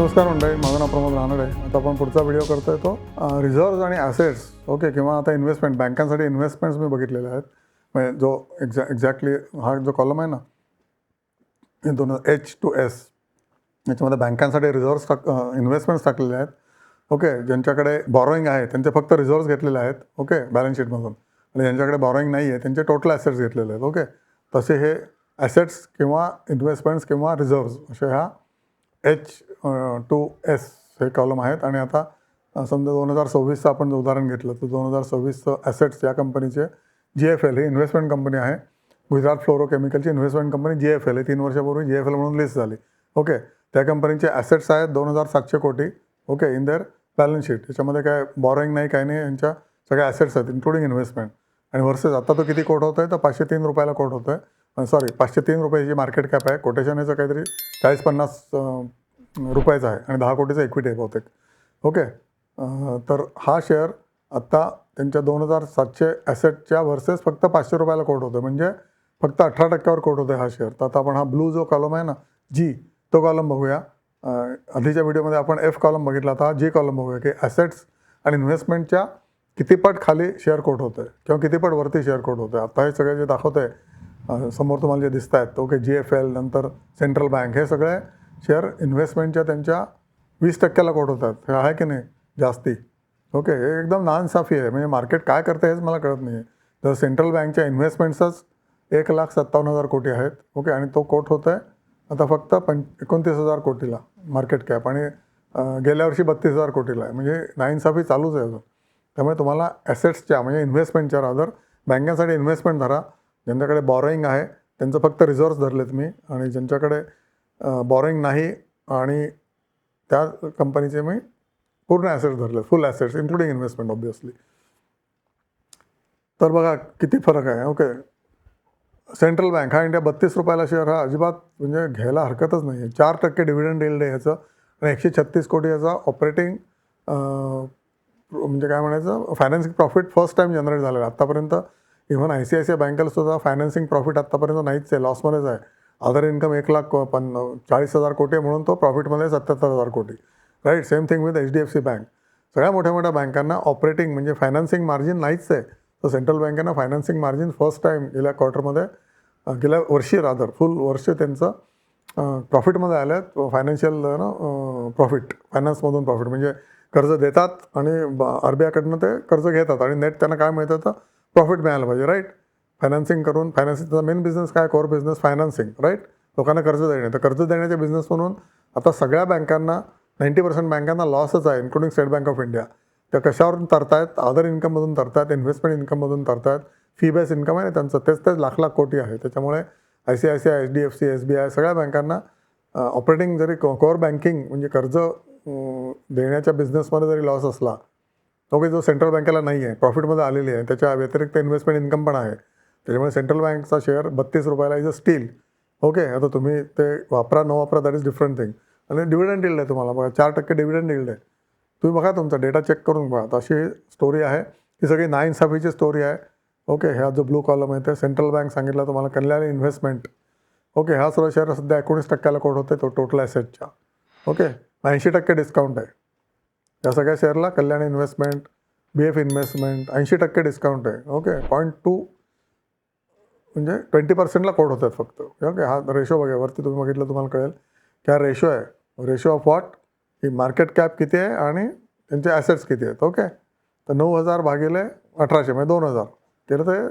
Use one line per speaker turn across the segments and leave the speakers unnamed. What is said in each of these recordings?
नमस्कार मंडळी, माझं नाव प्रमोद रानडे. आता आपण पुढचा व्हिडिओ करतोय तो रिझर्व्ह आणि ॲसेट्स ओके किंवा आता इन्व्हेस्टमेंट बँकांसाठी इन्व्हेस्टमेंट्स मी बघितलेले आहेत. म्हणजे जो एक्झॅक्टली हा जो कॉलम आहे ना, हे दोन H2S याच्यामध्ये बँकांसाठी रिझर्व्ह इन्व्हेस्टमेंट्स टाकलेले आहेत. ओके, ज्यांच्याकडे बॉरोईंग आहे त्यांचे फक्त रिझर्व्ह घेतलेले आहेत ओके बॅलन्स शीटमधून, आणि ज्यांच्याकडे बॉरोईंग नाही आहे त्यांचे टोटल ॲसेट्स घेतलेले आहेत. ओके, तसे हे ॲसेट्स किंवा इन्व्हेस्टमेंट्स किंवा रिझर्व्ह असे ह्या H2S हे कॉलम आहेत. आणि आता समजा 2026चं आपण जर उदाहरण घेतलं तर 2026चं ॲसेट्स या कंपनीचे GFL ही इन्व्हेस्टमेंट कंपनी आहे. गुजरात फ्लोरोकेमिकलची इन्व्हेस्टमेंट कंपनी GFL ही 3 वर्षापूर्वी GFL म्हणून लिस्ट झाली. ओके, त्या कंपनीचे ॲसेट्स आहेत 2700 कोटी okay in their balance sheet. त्याच्यामध्ये काय बॉरोईंग नाही, काही नाही, यांच्या सगळ्या ॲसेट्स आहेत इन्क्लुडिंग इन्व्हेस्टमेंट. आणि वर्सेस आता तो किती कोट होतो आहे तर 503 रुपयाला कोट होतो आहे. सॉरी 503 रुपयाची मार्केट कॅप आहे. कोटेशन याचं काहीतरी 40-50 रुपयाचा आहे आणि 10 कोटीचा इक्विटी आहे बहुतेक. ओके, तर हा शेअर आत्ता त्यांच्या 2700 ॲसेटच्या वर्सेस फक्त 500 रुपयाला कोट होतो, म्हणजे फक्त 18% कोट होतो हा शेअर. तर आता आपण हा ब्लू जो कॉलम आहे ना G, तो कॉलम बघूया. आधीच्या व्हिडिओमध्ये आपण F कॉलम बघितला, आता G कॉलम बघूया की ॲसेट्स आणि इन्व्हेस्टमेंटच्या कितीपट खाली शेअर कोट होतं आहे किंवा कितीपट वरती शेअर कोट होतं आहे. आता हे सगळे जे दाखवतं आहे समोर तुम्हाला जे दिसत आहेत ओके, GFL नंतर सेंट्रल बँक, हे सगळे शेअर इन्व्हेस्टमेंटच्या त्यांच्या 20%ला कोट होतात. हे आहे की नाही जास्ती. ओके, हे एकदम नाइंसाफी आहे. म्हणजे मार्केट काय करतं हेच मला कळत नाही आहे. तर सेंट्रल बँकच्या इन्व्हेस्टमेंट्सच 1,57,000 कोटी आहेत ओके, आणि तो कोट होतं आहे आता फक्त 29,000 कोटीला मार्केट कॅप, आणि गेल्या वर्षी 32,000 कोटीला आहे. म्हणजे नाइंसाफी चालूच आहे अजून. त्यामुळे तुम्हाला ॲसेट्सच्या म्हणजे इन्व्हेस्टमेंटच्या रादर बँकांसाठी इन्व्हेस्टमेंट धरा. ज्यांच्याकडे बॉरोईंग आहे त्यांचं फक्त रिझर्व्ह धरलेत मी, आणि ज्यांच्याकडे बॉरोईंग नाही आणि त्या कंपनीचे मी पूर्ण ॲसेट्स धरले, फुल ॲसेट्स इन्क्लुडिंग इन्व्हेस्टमेंट ऑब्वियसली. तर बघा किती फरक आहे. ओके, सेंट्रल बँक हा इंडिया 32 रुपयाला शेअर, हा अजिबात म्हणजे घ्यायला हरकतच नाही आहे. 4% डिव्हिडंड यील्ड आहे ह्याचं, आणि 136 कोटी याचा ऑपरेटिंग म्हणजे काय म्हणायचं financing profit first time generate झालेलं आहे आत्तापर्यंत. इव्हन ICICI बँकेला सुद्धा फायनान्सिंग प्रॉफिट आत्तापर्यंत नाहीच आहे, लॉसमध्येच आहे. अदर इन्कम 1,40,000 कोटी म्हणून तो प्रॉफिटमध्ये 77,000 कोटी. Right, same thing with HDFC bank. सगळ्या मोठ्या मोठ्या बँकांना ऑपरेटिंग म्हणजे फायनान्सिंग मार्जिन नाहीच आहे. तर सेंट्रल बँकेनं फायनान्सिंग मार्जिन फर्स्ट टाईम गेल्या क्वार्टरमध्ये, गेल्या वर्षी रादर फुल वर्ष त्यांचं प्रॉफिटमध्ये आलं आहे. फायनान्शियल प्रॉफिट, फायनान्समधून प्रॉफिट म्हणजे कर्ज देतात आणि RBIकडनं ते कर्ज घेतात आणि नेट त्यांना काय मिळतं तर प्रॉफिट मिळालं पाहिजे. राईट, फायनान्सिंग करून, फायनान्सिंगचा मेन बिझनेस काय, कोर बिझनेस फायनान्सिंग. राईट, लोकांना कर्ज देणे. तर कर्ज देण्याचे बिझनेस म्हणून आता सगळ्या बँकांना 90% बँकांना लॉसच आहे, including State Bank of India. त्या कशावरून तरतायत, अदर इन्कममधून तरतायत, इन्व्हेस्टमेंट इन्कममधून तरतायत. फी बेस इन्कम आहे ना त्यांचं, तेच लाख कोटी आहे. त्याच्यामुळे ICICI, HDFC, SBI सगळ्या बँकांना ऑपरेटिंग जरी कोर बँकिंग म्हणजे कर्ज देण्याच्या बिझनेसमध्ये जरी लॉस असला ओके, जो सेंट्रल बँकेला नाही आहे, प्रॉफिटमध्ये आलेली आहे, त्याच्या व्यतिरिक्त इन्व्हेस्टमेंट इन्कम पण आहे. त्याच्यामुळे सेंट्रल बँकचा शेअर 32 रुपयाला इज अ स्टील. ओके, आता तुम्ही ते वापरा न वापरा दॅट इज डिफरंट थिंग. आणि डिव्हिडंड यील्ड आहे तुम्हाला बघा, 4% डिव्हिडंड यील्ड आहे. तुम्ही बघा तुमचा डेटा चेक करून बघा. तर अशी स्टोरी आहे, ही सगळी नाइंसाफीची स्टोरी आहे. ओके, ह्या जो ब्लू कॉलम आहे ते सेंट्रल बँक सांगितला तुम्हाला, कल्याणी इन्व्हेस्टमेंट. ओके, हा सर्व शेअर सध्या 19%ला कोट होते तो टोटल ॲसेटच्या. ओके, 80% डिस्काउंट आहे या सगळ्या शेअरला. Kalyani investment, BF investment 80% discount आहे. ओके, 0.2 म्हणजे 20%ला कोट होतात फक्त. ओके, हा रेशो बघा वरती तुम्ही बघितलं तुम्हाला कळेल की हा रेशो आहे. Ratio of what, he market cap किती आहे आणि त्यांचे ॲसेट्स किती आहेत. ओके, तर 9,000 भागिले 1800 म्हणजे 2,000 केलं तर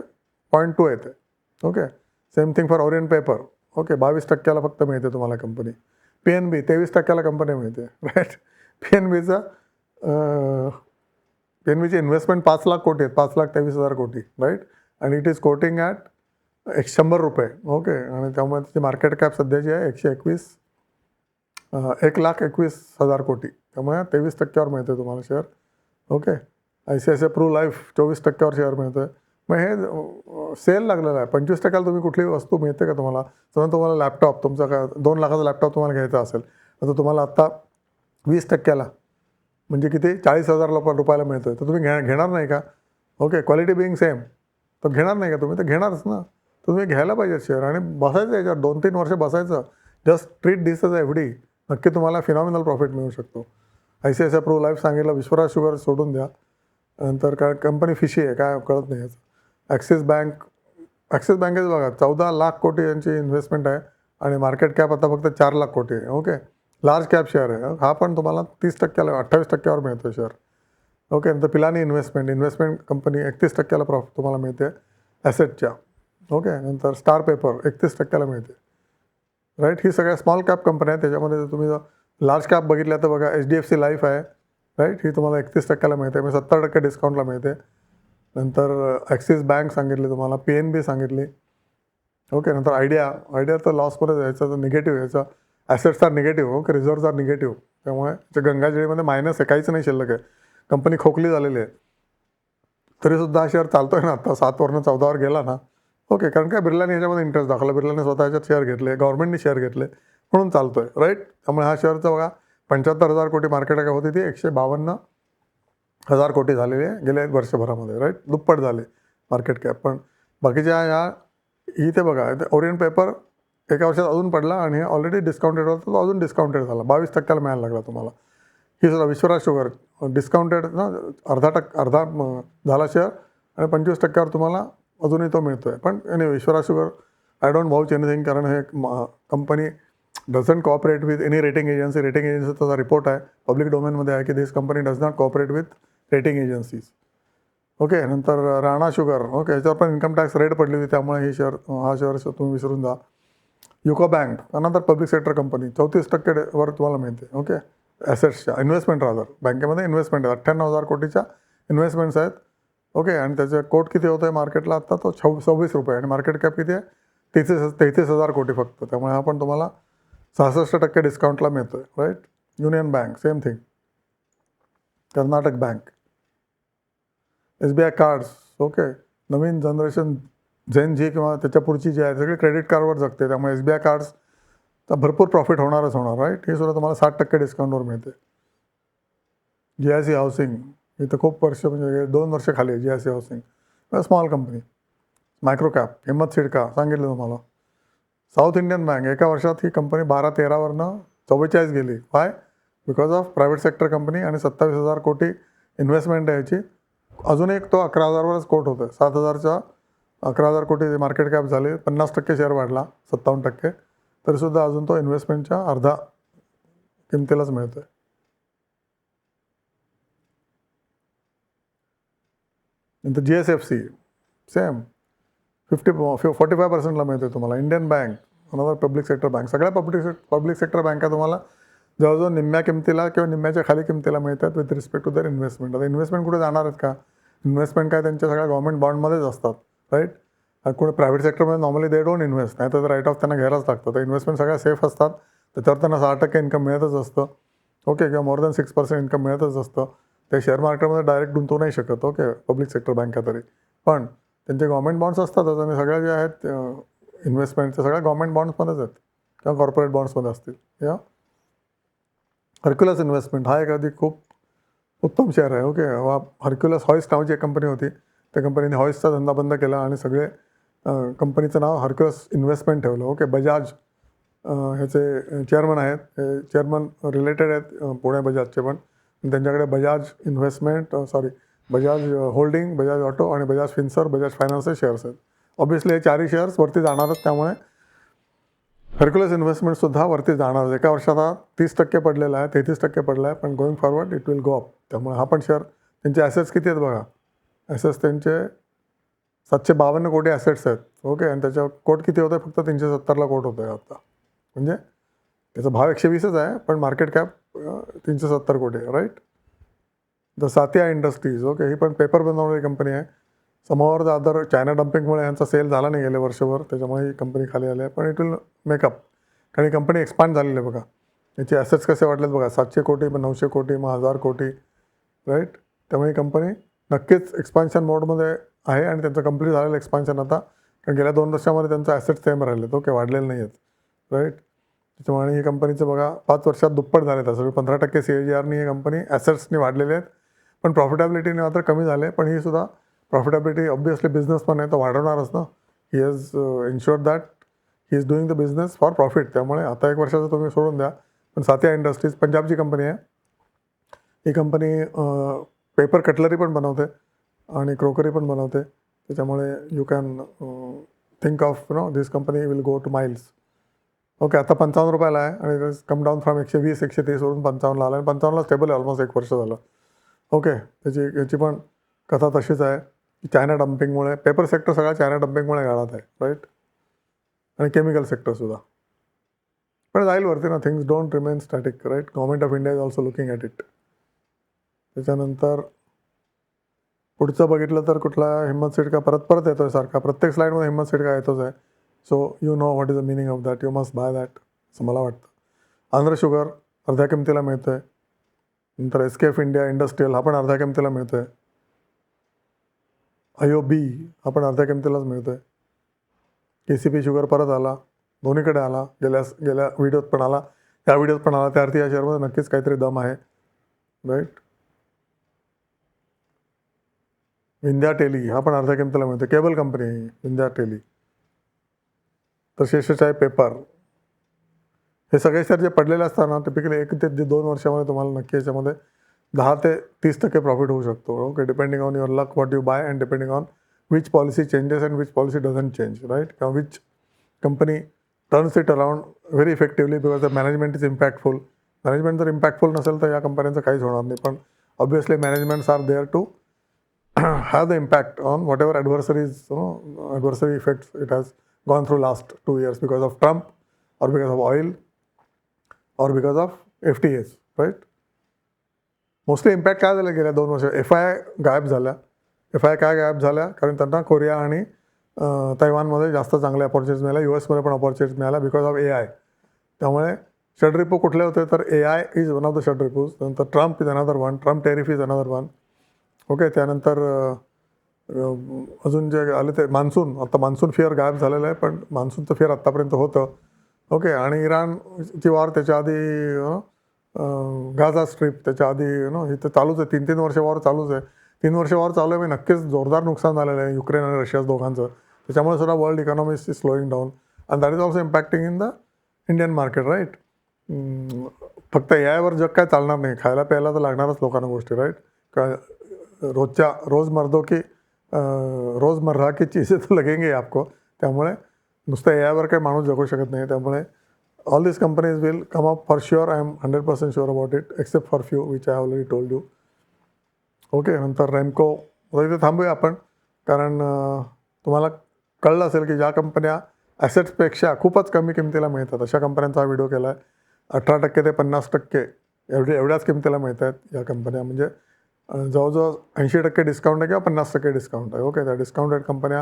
0.2 येते. Okay, same thing for Orient paper. Okay, 22%ला फक्त मिळते तुम्हाला कंपनी. PNB 23%ला कंपनी मिळते. राईट, PNBची इन्व्हेस्टमेंट 5 लाख कोटी आहेत, 5,23,000 कोटी. राईट, आणि इट इज कोटिंग ॲट 100 रुपये. ओके, आणि त्यामुळे त्याची मार्केट कॅप सध्याची आहे 1,21,000 कोटी. त्यामुळे 23%वर मिळते तुम्हाला शेअर. ओके, ICICI प्रू लाईफ 24%वर शेअर मिळतो आहे. मग हे सेल लागलेलं आहे. 25%ला तुम्ही कुठली वस्तू मिळते का तुम्हाला? समजा तुम्हाला लॅपटॉप, तुमचा काय 2 लाखाचा लॅपटॉप तुम्हाला घ्यायचा असेल तर तुम्हाला आत्ता 20%ला म्हणजे किती 40,000 रुपयाला मिळतो आहे, तर तुम्ही घेणार नाही का? ओके, क्वालिटी बिईंग सेम, तर घेणार नाही का तुम्ही? तर घेणारच ना. तुम्ही घ्यायला पाहिजे शेअर आणि बसायचं याच्यावर 2-3 वर्ष बसायचं. जस्ट ट्रीट दिस एज FD. नक्की तुम्हाला फिनॉमिनल प्रॉफिट मिळू शकतो. ICICI प्रो लाईफ सांगितलं, विश्वराज शुगर सोडून द्या. नंतर काय कंपनी फिशी आहे, काय कळत नाही याचं. ॲक्सिस बँकेचं बघा 14 लाख कोटी यांची इन्व्हेस्टमेंट आहे आणि मार्केट कॅप आता फक्त 4 लाख कोटी आहे. ओके, लार्ज कॅप शेअर आहे. हा पण तुम्हाला 30%ला 28%वर मिळतो शेअर. ओके, नंतर पिलानी इन्व्हेस्टमेंट कंपनी 31%ला प्रॉफिट तुम्हाला मिळते ॲसेटच्या. ओके, नंतर स्टार पेपर 31%ला मिळते. राईट, ही सगळ्या स्मॉल कॅप कंपन्या आहेत. त्याच्यामध्ये जर तुम्ही लार्ज कॅप बघितल्या तर बघा HDFC लाईफ आहे. राईट, ही तुम्हाला 31%ला मिळते, म्हणजे 70% डिस्काउंटला मिळते. नंतर ॲक्सिस बँक सांगितली तुम्हाला, PNB सांगितली. ओके, नंतर आयडिया तर लॉसमध्ये जायचं, तर निगेटिव्ह यायचं. Assets are negative. Okay, reserves are negative. त्यामुळे गंगाजळीमध्ये मायनस आहे, काहीच नाही शिल्लक आहे. कंपनी खोकली झालेली आहे. तरीसुद्धा हा शेअर चालतोय ना, आता 7वरनं 14वर गेला ना. ओके, कारण काय बिर्लाने ह्याच्यामध्ये इंटरेस्ट दाखवला, बिर्लाने स्वतःच्यात शेअर घेतले, गव्हर्नमेंटने शेअर घेतले, म्हणून चालतोय. राईट, त्यामुळे हा शेअरचा बघा 75,000 कोटी मार्केट कॅप होती, ती 152,000 कोटी झालेली आहे गेल्या वर्षभरामध्ये. राईट, दुप्पट झाले मार्केट कॅप. पण बाकीच्या ह्या इथे बघा, ओरिएंट पेपर एका वर्षात अजून पडला आणि ऑलरेडी डिस्काउंटेड होता, तो अजून डिस्काउंटेड झाला, 22%ला मिळायला लागला तुम्हाला. ही सुद्धा विश्वराज शुगर डिस्काउंटेड ना, अर्धा झाला शेअर आणि 25%वर तुम्हाला अजूनही तो मिळतो आहे. पण Vishwaraj sugar I don't vouch anything, कारण हे company doesn't cooperate with any rating agency. Rating एजन्सीचा रिपोर्ट आहे, पब्लिक डोमेनमध्ये आहे, की this company does not cooperate with rating agencies. Okay, नंतर राणा शुगर. ओके, याच्यावर पण इन्कम टॅक्स रेट पडली होती, त्यामुळे हा शेअर तुम्ही विसरून जा. युको बँक, त्यानंतर पब्लिक सेक्टर कंपनी 34%वर तुम्हाला मिळते. ओके, ॲसेट्सच्या इन्व्हेस्टमेंट बँकेमध्ये इन्व्हेस्टमेंट आहे, 98,000 कोटीच्या इन्व्हेस्टमेंट्स आहेत. ओके, आणि त्याचे कोट किती होतं आहे मार्केटला आत्ता, तो 26 रुपये, आणि मार्केट कॅप किती आहे 33,000 कोटी फक्त. त्यामुळे हा पण तुम्हाला 66% डिस्काउंटला मिळतो आहे. Right, union bank same thing, Karnataka bank, SBI cards. Okay, नवीन जनरेशन झेन जी किंवा त्याच्या पुढची जी आहे सगळी क्रेडिट कार्डवर जगते, त्यामुळे SBI कार्ड्सचा भरपूर प्रॉफिट होणारच होणार. राईट, हे सुद्धा तुम्हाला 60% डिस्काउंटवर मिळते. GIC हाऊसिंग, इथं खूप वर्ष, म्हणजे 2 वर्ष खाली आहे GIC housing, small company, micro cap. हिम्मत सिडका सांगितलं तुम्हाला. साऊथ इंडियन बँक, एका वर्षात ही कंपनी 12-13वरनं 44 गेली. Y? Because of private sector company आणि 27,000 कोटी इन्व्हेस्टमेंट आहे याची. अजून एक तो 11,000वरच कोट होतं, 7,000च्या 11,000 कोटी मार्केट कॅप झाले, 50% शेअर वाढला, 57%. तरीसुद्धा अजून तो इन्व्हेस्टमेंटच्या अर्धा किमतीलाच मिळतो आहे. नंतर GSFC सेम 45%ला मिळते तुम्हाला. Indian bank, another public sector bank. सगळ्या पब्लिक सेक्टर बँका तुम्हाला जवळजवळ निम्म्या किमतीला किंवा निम्म्याच्या खाली किमतीला मिळतात विथ रिस्पेक्ट टू दर इन्व्हेस्टमेंट. आता इन्व्हेस्टमेंट कुठे जाणार आहेत का? इन्व्हेस्टमेंट काय त्यांच्या सगळ्या गव्हर्नमेंट बॉन्डमध्येच असतात. राईट, कुठे प्रायव्हेट सेक्टरमध्ये नॉर्मली दे डोंट इन्व्हेस्ट, नाही तर राईट ऑफ त्यांना घ्यायलाच लागतं. तर इन्व्हेस्टमेंट सगळ्या सेफ असतात, त्याच्यावर त्यांना 6% इन्कम मिळतच असतं. ओके, किंवा मोर दॅन 6% इन्कम मिळतच असतं. ते शेअर मार्केटमध्ये डायरेक्ट गुंतवू नाही शकत. ओके, पब्लिक सेक्टर बँका तरी, पण त्यांचे गव्हर्नमेंट बॉन्ड्स असतातच, आणि सगळ्या ज्या आहेत इन्व्हेस्टमेंटच्या सगळ्या गव्हर्नमेंट बॉन्ड्समध्येच आहेत किंवा कॉर्पोरेट बॉन्ड्समध्ये असतील. या हर्क्युलस इन्व्हेस्टमेंट हा एक आधी खूप उत्तम शेअर आहे. ओके, हर्क्युलस हॉइस्ट नावाची एक कंपनी होती, त्या कंपनीने हॉइस्टचा धंदा बंद केला आणि सगळे कंपनीचं नाव हर्क्युलस इन्व्हेस्टमेंट ठेवलं. ओके, बजाज ह्याचे चेअरमन आहेत, हे चेअरमन रिलेटेड आहेत पुणे बजाजचे पण. त्यांच्याकडे बजाज होल्डिंग, बजाज ऑटो आणि बजाज फिन्सर, बजाज फायनान्सचे शेअर्स आहेत. ऑब्व्हियसली हे 4ही शेअर्स वरती जाणारच, त्यामुळे हर्क्युलस इन्व्हेस्टमेंटसुद्धा वरती जाणार. एका वर्षात 30% पडलेला आहे, 33% पडला आहे, पण going forward it will go up. त्यामुळे हा पण शेअर, त्यांचे ॲसेट्स किती आहेत बघा, ॲसेट्स त्यांचे 752 कोटी ॲसेट्स आहेत. ओके, आणि त्याच्या कोट किती होतं आहे, फक्त 370ला कोट होतं आहे आता. म्हणजे त्याचा भाव 120च आहे, पण मार्केट कॅप 370 कोटी आहे. Right, the Satia industries. Okay, ही पण पेपर बनवणारी कंपनी आहे. समोर द अदर चायना डम्पिंगमुळे यांचा सेल झाला नाही गेले वर्षभर, त्याच्यामुळे ही कंपनी खाली आली आहे, पण इट विल मेकअप, कारण ही कंपनी एक्सपांड झालेली आहे बघा. याचे ॲसेट्स कसे वाढलेत बघा, 700 कोटी, मग 900 कोटी, मग 1000 कोटी. राईट, त्यामुळे ही कंपनी नक्कीच एक्सपान्शन मोडमध्ये आहे, आणि त्यांचं कंप्लीट झालेलं एक्सपान्शन आता, कारण गेल्या 2 वर्षामध्ये त्यांचं ॲसेट्स सेम राहिलेत. ओके, वाढलेले नाही आहेत. राईट, त्याच्यामुळे ही कंपनीचं बघा 5 वर्षात दुप्पट झाले, तसं 15% CAGRनी ही कंपनी ॲसेट्सनी वाढलेले आहेत, पण प्रॉफिटेबिलिटीने मात्र कमी झाले. पण ही सुद्धा प्रॉफिटेबिलिटी, ऑब्व्हियसली बिझनेस पण आहे, तो वाढवणारच ना. He has insured that he is doing the business for profit. त्यामुळे आता 1 वर्षाचं तुम्ही सोडून द्या, पण सातिया इंडस्ट्रीज पंजाबची कंपनी आहे. ही कंपनी पेपर कटलरी पण बनवते आणि क्रोकरी पण बनवते. त्याच्यामुळे you can think of this company will go two miles. Okay, आता 55 रुपयाला आहे आणि कम डाऊन फ्रॉम 120 130 वरून 55ला आला आणि 55ला स्टेबल आहे, ऑलमोस्ट 1 वर्ष झालं. ओके, याची पण कथा तशीच आहे. चायना डम्पिंगमुळे पेपर सेक्टर सगळा चायना डम्पिंगमुळे गाळात आहे, राईट. आणि केमिकल सेक्टरसुद्धा पण जाईल वरती ना. Things don't remain static, right. Government of India is also looking at it. त्याच्यानंतर पुढचं बघितलं तर कुठला हिम्मत सिडका परत येतो आहे सारखा. प्रत्येक स्लाईडमध्ये हिम्मत सिडका येतोच आहे. So you know what is the meaning of that. You must buy that असं मला वाटतं. आंध्र शुगर अर्ध्या किमतीला मिळतो आहे. नंतर SKF इंडिया इंडस्ट्रियल हा पण अर्ध्या किमतीला मिळतो आहे. IOB हा पण अर्ध्या किमतीलाच मिळतो आहे. KCP शुगर परत आला, दोन्हीकडे आला. गेल्या व्हिडिओत पण आला, त्या व्हिडिओत पण आला. त्या अर्थी या शेअरमध्ये नक्कीच काहीतरी दम आहे, राईट. विंध्या टेली हा पण अर्ध्या किमतीला मिळतो. केबल कंपनी आहे विंध्या टेली. तर शेषशाही पेपर हे सगळे शेअर जे पडलेले असतात ना, टिपिकली 1 ते 2 वर्षामध्ये तुम्हाला नक्की याच्यामध्ये 10 ते 30% प्रॉफिट होऊ शकतो. Okay, depending on your luck what you buy and depending on which policy changes and which policy doesn't change, right. किंवा which company turns it around very effectively because the management is impactful. Management जर impactful नसेल तर या कंपन्यांचं काहीच होणार नाही. पण ऑब्वियसली मॅनेजमेंट्स are there to have the impact on whatever adversary effects it has gone through last 2 years because of Trump or because of oil or because of FTAs, right. Mostly impact काय झालं गेल्या 2 वर्षात? FI गायब झाल्या. FI काय गायब झाल्या? कारण त्यांना कोरिया आणि तैवानमध्ये जास्त चांगल्या अपॉर्च्युनिटीज मिळाल्या. US मध्ये पण अपॉर्च्युनिटीज मिळाल्या बिकॉज ऑफ AI. त्यामुळे शड रिपो कुठले होते तर AI is one of the शड रिपोज. नंतर Trump is another one. Trump tariff is another one. Okay, त्यानंतर अजून जे आले ते मान्सून. आता मान्सून फिअर गायब झालेलं आहे, पण मान्सूनचं फिअर आत्तापर्यंत होतं. ओके, आणि इराणची वॉर त्याच्या आधी गाझा स्ट्रीप त्याच्या आधी इथं चालूच आहे. 3-3 वर्ष वॉर चालूच आहे. 3 वर्ष वॉर चालू आहे म्हणजे नक्कीच जोरदार नुकसान झालेलं आहे युक्रेन आणि रशिया दोघांचं. त्याच्यामुळे सुद्धा world economy is slowing down and that is also impacting in the Indian market, right. फक्त AIवर जग काय चालणार नाही. खायला प्यायला तर लागणारच लोकांना गोष्टी, राईट. का रोजमर्रा की चीजें तो लगेंगे आपको. त्यामुळे नुसतं AIवर काही माणूस जगू शकत नाही. त्यामुळे all this companies will come up for sure. I am 100% sure about it except for few which I already told you. Okay, नंतर रॅमको. इथे थांबूया आपण, कारण तुम्हाला कळलं असेल की ज्या कंपन्या ॲसेट्सपेक्षा खूपच कमी किमतीला मिळतात अशा कंपन्यांचा हा व्हिडिओ केला आहे. 18% ते 50% एवढ्याच किमतीला मिळत आहेत या कंपन्या. म्हणजे जवळजवळ 80% डिस्काउंट आहे किंवा 50% डिस्काउंट आहे. ओके, त्या डिस्काउंटेड कंपन्या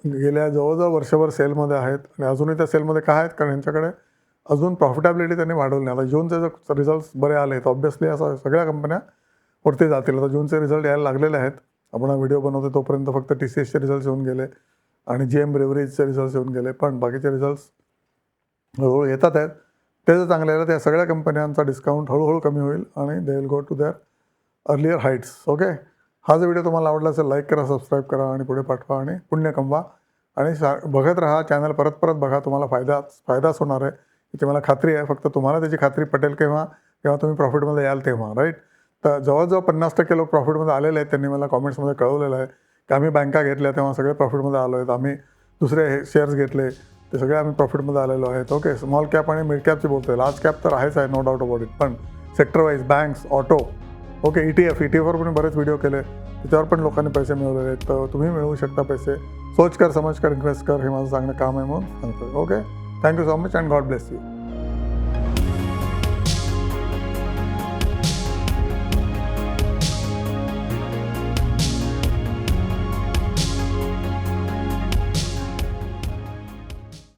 गेल्या जवळजवळ वर्षभर सेलमध्ये आहेत आणि अजूनही त्या सेलमध्ये काय आहेत? कारण यांच्याकडे अजून प्रॉफिटेबिलिटी त्यांनी वाढवली नाही. आता जूनचे जर रिझल्ट्स बरे आले तर ऑब्व्हियसली असं सगळ्या कंपन्या वरती जातील. आता जूनचे रिझल्ट यायला लागलेले आहेत. आपण हा व्हिडिओ बनवतो तोपर्यंत फक्त TCSचे रिझल्ट्स येऊन गेले आणि GM ब्रेवरीजचे रिझल्ट्स येऊन गेले, पण बाकीचे रिझल्ट्स हळूहळू येतात आहेत. ते जर चांगले आलं त्या सगळ्या कंपन्यांचा डिस्काउंट हळूहळू कमी होईल आणि they will go to their earlier heights. Okay, हा जो व्हिडिओ तुम्हाला आवडला असेल लाईक करा, सबस्क्राईब करा आणि पुढे पाठवा आणि पुण्य कमवा आणि बघत राहा चॅनल. परत बघा, तुम्हाला फायदाच होणार आहे याची मला खात्री आहे. फक्त तुम्हाला त्याची खात्री पटेल केव्हा तुम्ही प्रॉफिटमध्ये याल तेव्हा, राईट. तर जवळजवळ 50% लोक प्रॉफिटमध्ये आलेले आहेत. त्यांनी मला कॉमेंट्समध्ये कळवलेलं आहे की आम्ही बँका घेतल्या तेव्हा सगळे प्रॉफिटमध्ये आलो आहेत. आम्ही दुसरे शेअर्स घेतले ते सगळे आम्ही प्रॉफिटमध्ये आलेलो आहेत. ओके, स्मॉल कॅप आणि मिड कॅपची बोलतो आहे. लार्ज कॅप तर आहेच आहे, नो डाऊट अबाउट इट. पण sector wise banks, auto, okay, ETF वर पण बरेच व्हिडिओ केले, त्याच्यावर पण लोकांनी पैसे मिळवलेले आहेत. तर तुम्ही मिळवू शकता पैसे. सोच कर, समज कर, इन्व्हेस्ट कर, हे माझं सांगणं काम आहे म्हणून सांगतो. Okay, thank you so much and God bless you.